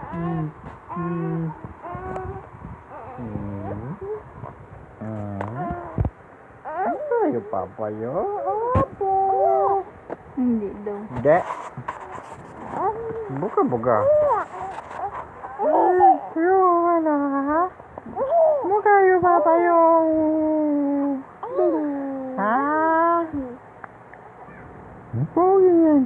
Hmm. Hmm. Hmm. Tayo, papayo. Apo. Hindi daw. Hindi. Buka-buka. Yung ano ha? Mukha yung papayo. Ha? Pogi yan.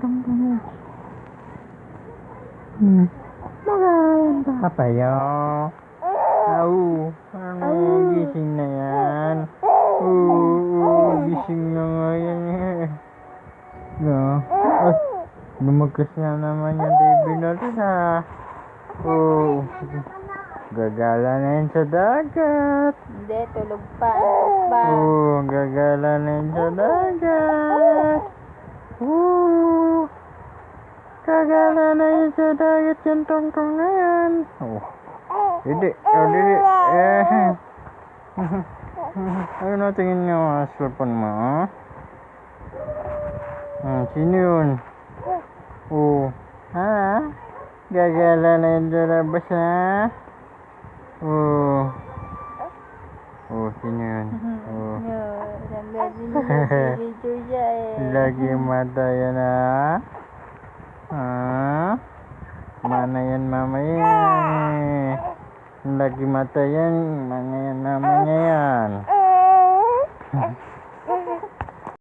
Mukha yung papayo. Au. Ano gising na yan? Gising na nga yan eh. No? Ay, lumagkas na naman yung TV natin ha. Gagala na yan sa dagat. Hindi, tulog pa. Antok pa. Gagala na yan sa dagat. Gagala na yan sa dagat yung tongtong na yan. Didi. Ayun na, tingin nyo ang cellphone mo, ha? Sino yun? Ha? Gagala na yun sa labas, ha? Sino yun? Lagi nag-video siya eh. Lagi mata yan, ha? Mana yan mamaya yan eh. Lagi mata yan, mana yan mamanya yan.